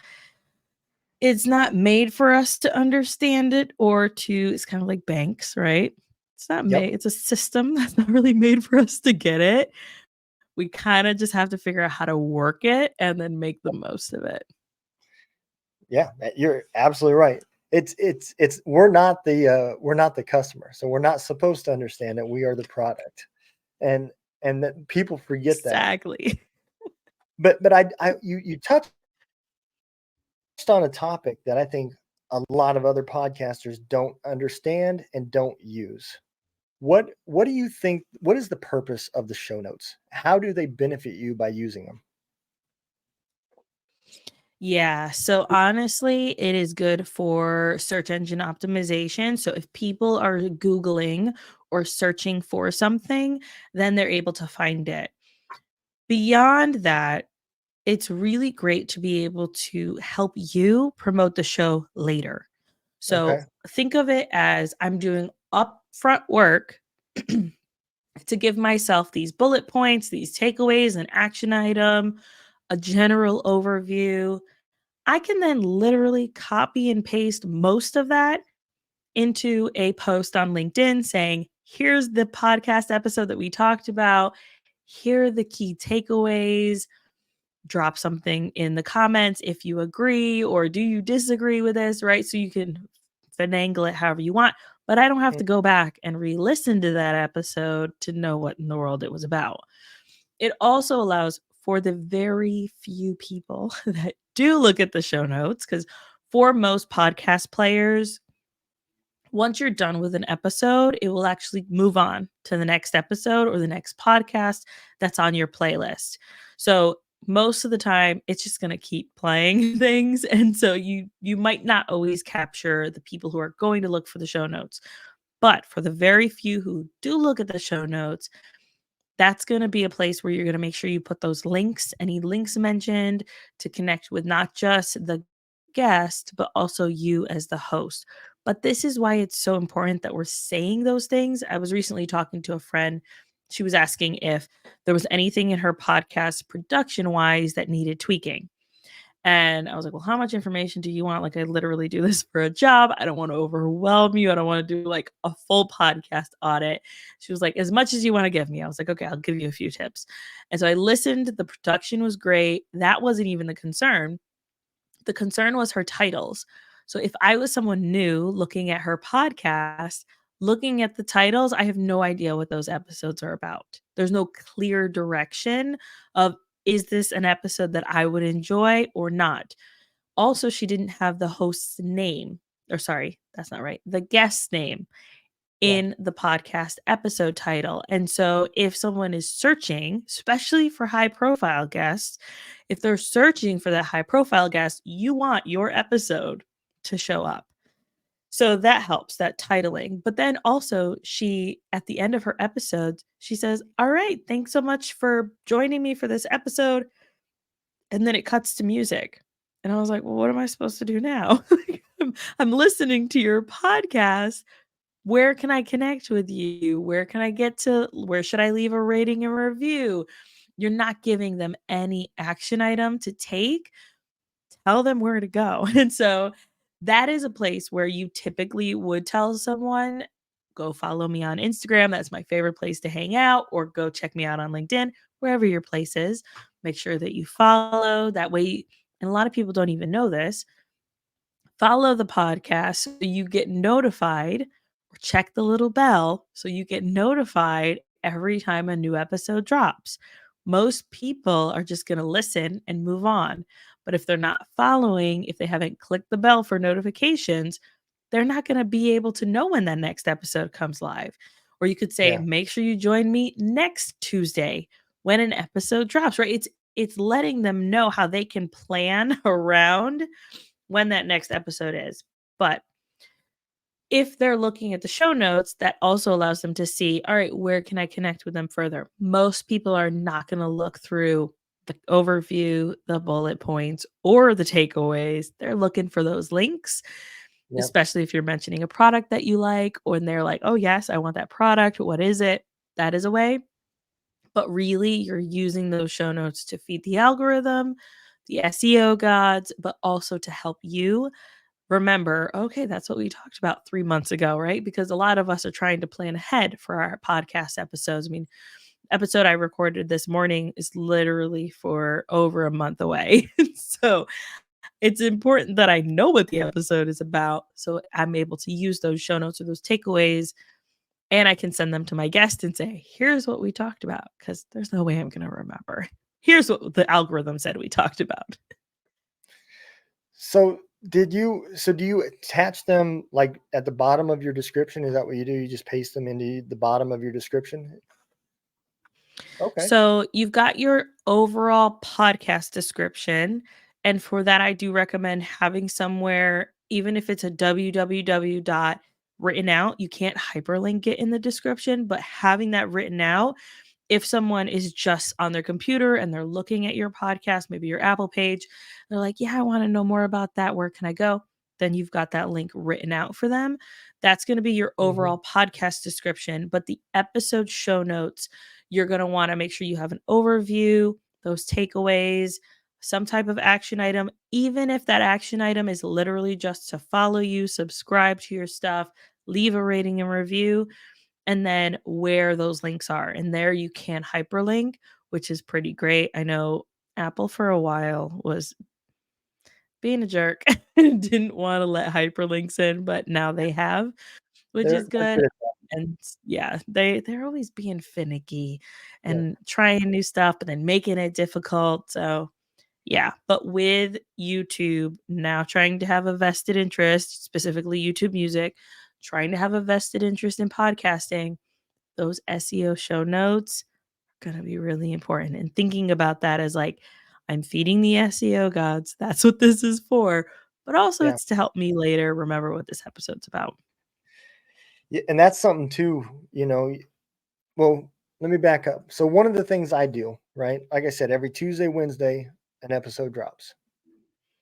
it's not made for us to understand it or to, it's kind of like banks, right? It's not made, it's a system that's not really made for us to get it. We kind of just have to figure out how to work it and then make the most of it. Yeah, you're absolutely right. It's we're not the customer. So we're not supposed to understand it. We are the product. And that people forget that. Exactly. But you touched on a topic that I think a lot of other podcasters don't understand and don't use. What do you think? What is the purpose of the show notes? How do they benefit you by using them? Yeah. So honestly, it is good for search engine optimization. So if people are Googling or searching for something, then they're able to find it. Beyond that, it's really great to be able to help you promote the show later. So think of it as I'm doing upfront work to give myself these bullet points, these takeaways, an action item, a general overview. I can then literally copy and paste most of that into a post on LinkedIn saying, here's the podcast episode that we talked about. Here are the key takeaways. Drop something in the comments if you agree or do you disagree with this, right? So you can finagle it however you want. But I don't have to go back and re-listen to that episode to know what in the world it was about. It also allows for the very few people that do look at the show notes, because for most podcast players, once you're done with an episode, it will actually move on to the next episode or the next podcast that's on your playlist. So most of the time, it's just going to keep playing things. And so you might not always capture the people who are going to look for the show notes. But for the very few who do look at the show notes, that's going to be a place where you're going to make sure you put those links, any links mentioned, to connect with not just the guest, but also you as the host. But this is why it's so important that we're saying those things. I was recently talking to a friend. She was asking if there was anything in her podcast production wise that needed tweaking. And I was like, well, how much information do you want? Like, I literally do this for a job. I don't want to overwhelm you. I don't want to do like a full podcast audit. She was like, as much as you want to give me. I was like, okay, I'll give you a few tips. And so I listened. The production was great. That wasn't even the concern. The concern was her titles. So if I was someone new looking at her podcast, looking at the titles, I have no idea what those episodes are about. There's no clear direction of, is this an episode that I would enjoy or not? Also, she didn't have the host's name, or sorry, that's not right, the guest's name in the podcast episode title. And so if someone is searching, especially for high profile guests, if they're searching for that high profile guest, you want your episode to show up. So that helps, that titling. But then also, she, at the end of her episodes, she says, all right, thanks so much for joining me for this episode. And then it cuts to music. And I was like, well, what am I supposed to do now? I'm listening to your podcast. Where can I connect with you? Where should I leave a rating and review? You're not giving them any action item to take. Tell them where to go. And so that is a place where you typically would tell someone, go follow me on Instagram. That's my favorite place to hang out, or go check me out on LinkedIn, wherever your place is. Make sure that you follow that way. And a lot of people don't even know this. Follow the podcast so you get notified, or check the little bell so you get notified every time a new episode drops. Most people are just going to listen and move on. But if they're not following, if they haven't clicked the bell for notifications, they're not going to be able to know when that next episode comes live. Or you could say, make sure you join me next Tuesday when an episode drops, right? It's letting them know how they can plan around when that next episode is. But if they're looking at the show notes, that also allows them to see, all right, where can I connect with them further? Most people are not going to look through the overview, the bullet points, or the takeaways. They're looking for those links, especially if you're mentioning a product that you like, or they're like, oh, yes, I want that product. What is it? That is a way. But really, you're using those show notes to feed the algorithm, the SEO gods, but also to help you remember, okay, that's what we talked about 3 months ago, right? Because a lot of us are trying to plan ahead for our podcast episodes. I mean, episode I recorded this morning is literally for over a month away. So it's important that I know what the episode is about, so I'm able to use those show notes or those takeaways, and I can send them to my guest and say, here's what we talked about, because there's no way I'm going to remember. Here's what the algorithm said we talked about. So do you attach them like at the bottom of your description? Is that what you do? You just paste them into the bottom of your description? Okay. So you've got your overall podcast description. And for that, I do recommend having somewhere, even if it's a www dot written out, you can't hyperlink it in the description, but having that written out, if someone is just on their computer and they're looking at your podcast, maybe your Apple page, they're like, yeah, I want to know more about that. Where can I go? Then you've got that link written out for them. That's going to be your overall podcast description. But the episode show notes, you're going to want to make sure you have an overview, those takeaways, some type of action item, even if that action item is literally just to follow you, subscribe to your stuff, leave a rating and review, and then where those links are. And there you can hyperlink, which is pretty great. I know Apple for a while was being a jerk, didn't want to let hyperlinks in, but now they have, which is good. And yeah, they're always being finicky and trying new stuff, but then making it difficult. So yeah, but with YouTube now trying to have a vested interest, specifically YouTube Music, trying to have a vested interest in podcasting, those SEO show notes are going to be really important. And thinking about that as like, I'm feeding the SEO gods. That's what this is for. But also it's to help me later remember what this episode's about. Yeah, and that's something too, well, let me back up. So one of the things I do, right? Like I said, every Tuesday, Wednesday, an episode drops.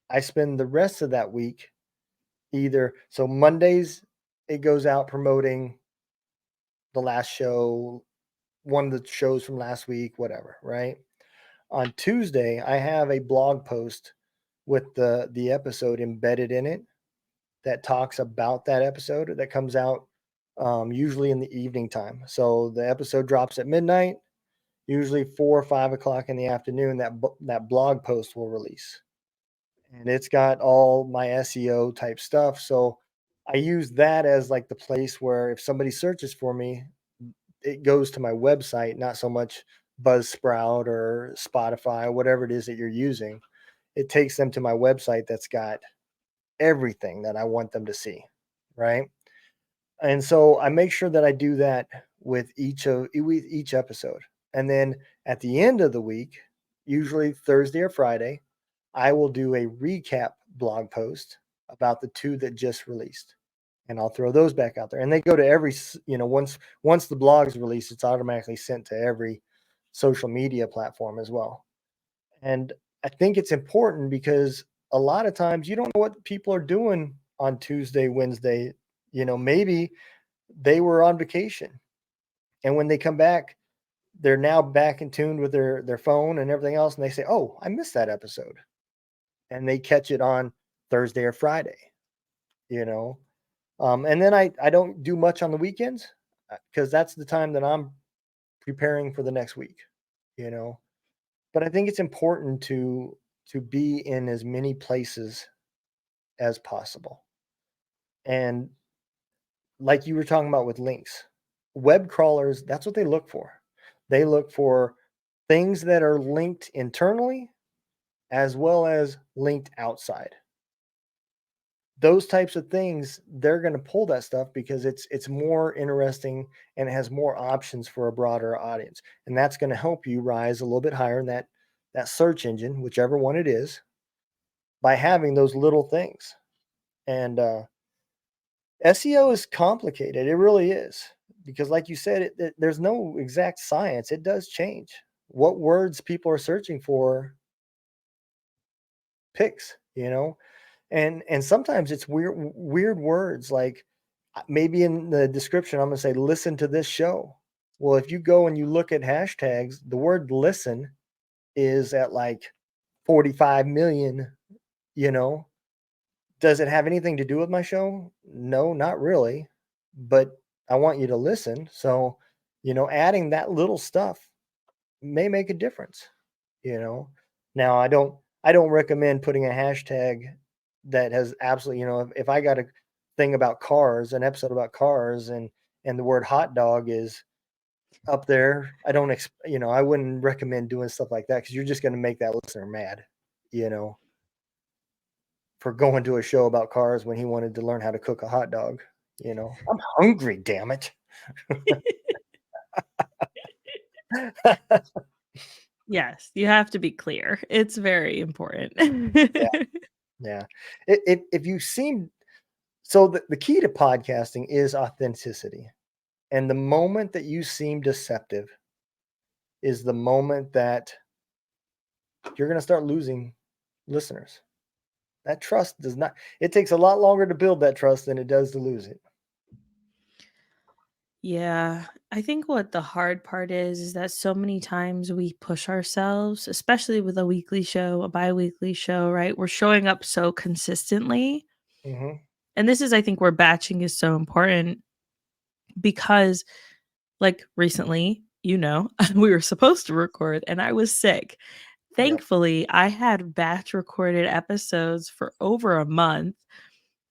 I spend the rest of that week either. So Mondays, it goes out promoting the last show, one of the shows from last week, whatever, right? On Tuesday, I have a blog post with the episode embedded in it that talks about that episode that comes out usually in the evening time. So the episode drops at midnight, usually 4 or 5 o'clock in the afternoon. That blog post will release, and it's got all my SEO type stuff. So I use that as like the place where if somebody searches for me, it goes to my website, not so much Buzzsprout or Spotify, whatever it is that you're using. It takes them to my website that's got everything that I want them to see, right? And so I make sure that I do that with each episode. And then at the end of the week, usually Thursday or Friday, I will do a recap blog post about the two that just released. And I'll throw those back out there. And they go to every, once the blog's released, it's automatically sent to every social media platform as well. And I think it's important because a lot of times you don't know what people are doing on Tuesday, Wednesday. Maybe they were on vacation, and when they come back, they're now back in tune with their phone and everything else, and they say, "Oh, I missed that episode," and they catch it on Thursday or Friday. And then I don't do much on the weekends because that's the time that I'm preparing for the next week. You know, but I think it's important to be in as many places as possible. And like you were talking about with links, web crawlers, that's what they look for. They look for things that are linked internally as well as linked outside. Those types of things, they're going to pull that stuff because it's more interesting and it has more options for a broader audience. And that's going to help you rise a little bit higher in that search engine, whichever one it is, by having those little things. And SEO is complicated. It really is. Because like you said, there's no exact science. It does change. What words people are searching for picks, and sometimes it's weird words like maybe in the description I'm going to say listen to this show. Well, if you go and you look at hashtags, the word listen is at like 45 million. you know does it have anything to do with my show? No, not really, but I want you to listen. So adding that little stuff may make a difference. you know Now I don't recommend putting a hashtag that has absolutely, if I got a thing about cars, an episode about cars, and the word hot dog is up there, I wouldn't recommend doing stuff like that because you're just going to make that listener mad, you know for going to a show about cars when he wanted to learn how to cook a hot dog. I'm hungry, damn it. Yes, you have to be clear. It's very important. Yeah. If you seem so, the key to podcasting is authenticity. And the moment that you seem deceptive is the moment that you're going to start losing listeners. That trust does not, it takes a lot longer to build that trust than it does to lose it. Yeah, I think what the hard part is that so many times we push ourselves, especially with a weekly show, a bi-weekly show, right? We're showing up so consistently. Mm-hmm. And this is, I think, where batching is so important because, like, recently, we were supposed to record and I was sick. Yep. Thankfully, I had batch recorded episodes for over a month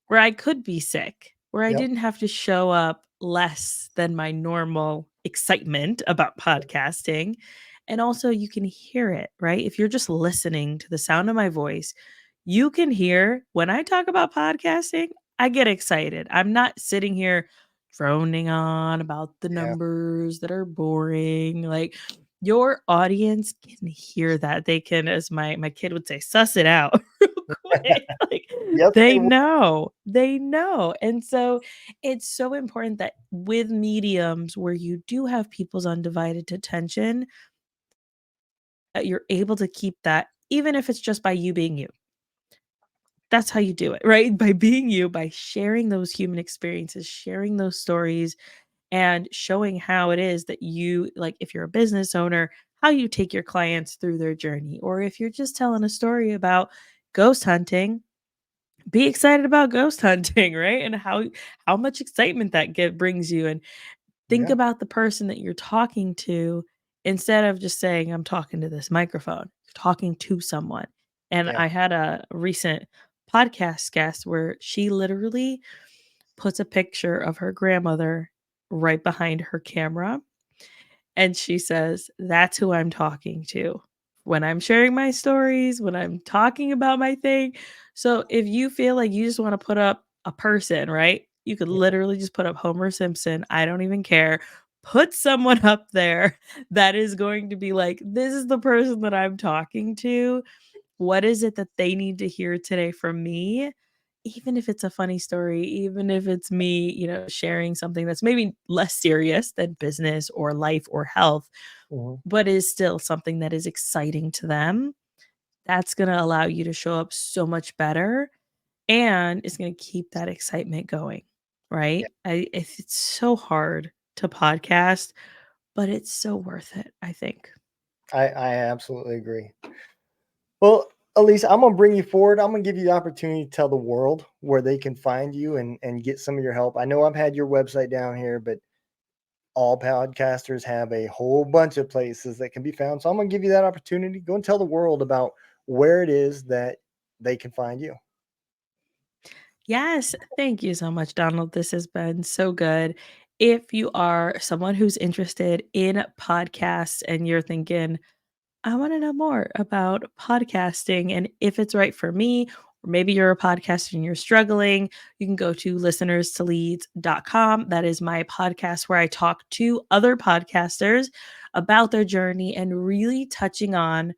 where I could be sick, where I Yep. didn't have to show up less than my normal excitement about podcasting. And also, you can hear it, right? If you're just listening to the sound of my voice, you can hear when I talk about podcasting, I get excited. I'm not sitting here droning on about the Yeah. numbers that are boring. Like, your audience can hear that. They can, as my kid would say, suss it out real quick. Like, Yes, they they will. know. They know. And so it's so important that with mediums where you do have people's undivided attention, that you're able to keep that, even if it's just by you being you. that's how you do it, right? By being you, by sharing those human experiences, sharing those stories, and showing how it is that you, like, if you're a business owner, how you take your clients through their journey. Or if you're just telling a story about ghost hunting, be excited about ghost hunting, right? And how much excitement that brings you. And think Yeah. about the person that you're talking to instead of just saying, I'm talking to this microphone. You're talking to someone. And Yeah. I had a recent podcast guest where she literally puts a picture of her grandmother right behind her camera. And she says, that's who I'm talking to when I'm sharing my stories, when I'm talking about my thing. So if you feel like you just want to put up a person, right? You could Yeah. literally just put up Homer Simpson. I don't even care. Put someone up there that is going to be like, this is the person that I'm talking to. What is it that they need to hear today from me? Even if it's a funny story, even if it's me, sharing something that's maybe less serious than business or life or health, Mhm. but is still something that is exciting to them, that's going to allow you to show up so much better and it's going to keep that excitement going, Yeah. right? It's so hard to podcast, but it's so worth it, I think. I absolutely agree. Well, Elise, I'm gonna bring you forward. I'm gonna give you the opportunity to tell the world where they can find you and get some of your help. I know I've had your website down here, but all podcasters have a whole bunch of places that can be found. So I'm gonna give you that opportunity. Go and tell the world about where it is that they can find you. Yes, thank you so much, Donald. This has been so good. If you are someone who's interested in podcasts and you're thinking, I want to know more about podcasting and if it's right for me, or maybe you're a podcaster and you're struggling, you can go to listenerstoleads.com. That is my podcast where I talk to other podcasters about their journey and really touching on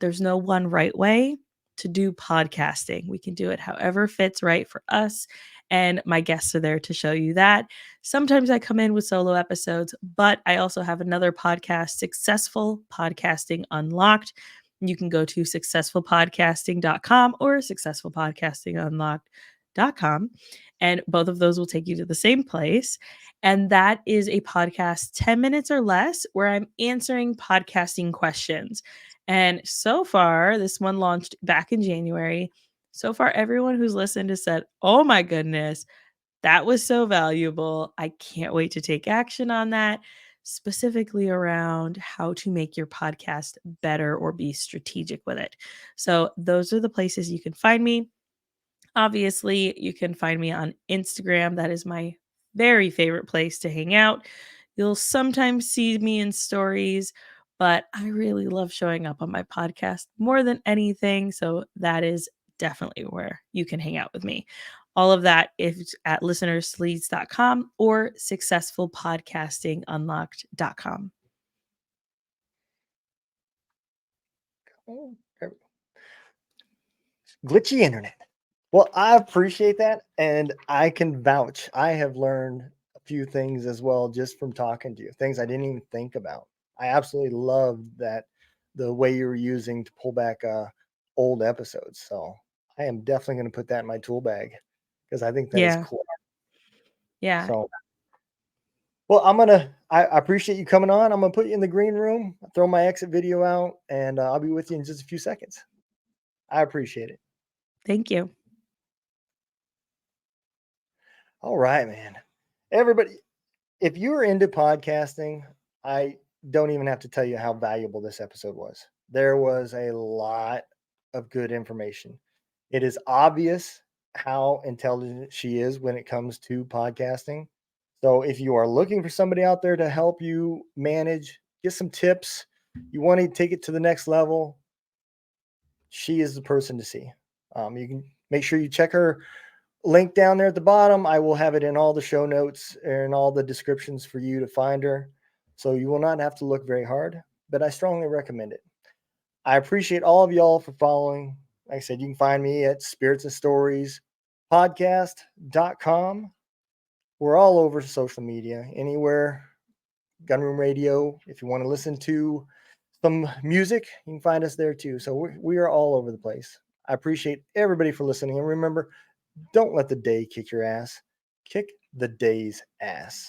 there's no one right way to do podcasting. We can do it however fits right for us. And my guests are there to show you that. Sometimes I come in with solo episodes, but I also have another podcast, Successful Podcasting Unlocked. You can go to successfulpodcasting.com or successfulpodcastingunlocked.com. And both of those will take you to the same place. And that is a podcast 10 minutes or less where I'm answering podcasting questions. And so far, this one launched back in January. So far, everyone who's listened has said, oh my goodness, that was so valuable. I can't wait to take action on that, specifically around how to make your podcast better or be strategic with it. So, those are the places you can find me. Obviously, you can find me on Instagram. That is my very favorite place to hang out. You'll sometimes see me in stories, but I really love showing up on my podcast more than anything. So that is definitely where you can hang out with me. All of that is at listenersleads.com or successfulpodcastingunlocked.com. Oh, glitchy internet. Well, I appreciate that, and I can vouch. I have learned a few things as well just from talking to you, things I didn't even think about. I absolutely love that the way you were using to pull back old episodes. So I am definitely going to put that in my tool bag because I think that is Yeah. cool. Yeah. So, well, I appreciate you coming on. I'm gonna put you in the green room, throw my exit video out, and I'll be with you in just a few seconds. I appreciate it. Thank you. All right, man. Everybody, if you're into podcasting, I don't even have to tell you how valuable this episode was. There was a lot of good information. It is obvious how intelligent she is when it comes to podcasting. So if you are looking for somebody out there to help you manage, get some tips, you want to take it to the next level, she is the person to see. You can make sure you check her link down there at the bottom. I will have it in all the show notes and all the descriptions for you to find her. So you will not have to look very hard, but I strongly recommend it. I appreciate all of y'all for following. Like I said, you can find me at spirits and stories podcast.com. We're all over social media, anywhere, Gunroom Radio. If you want to listen to some music, you can find us there too. So we are all over the place. I appreciate everybody for listening. And remember, don't let the day kick your ass. Kick the day's ass.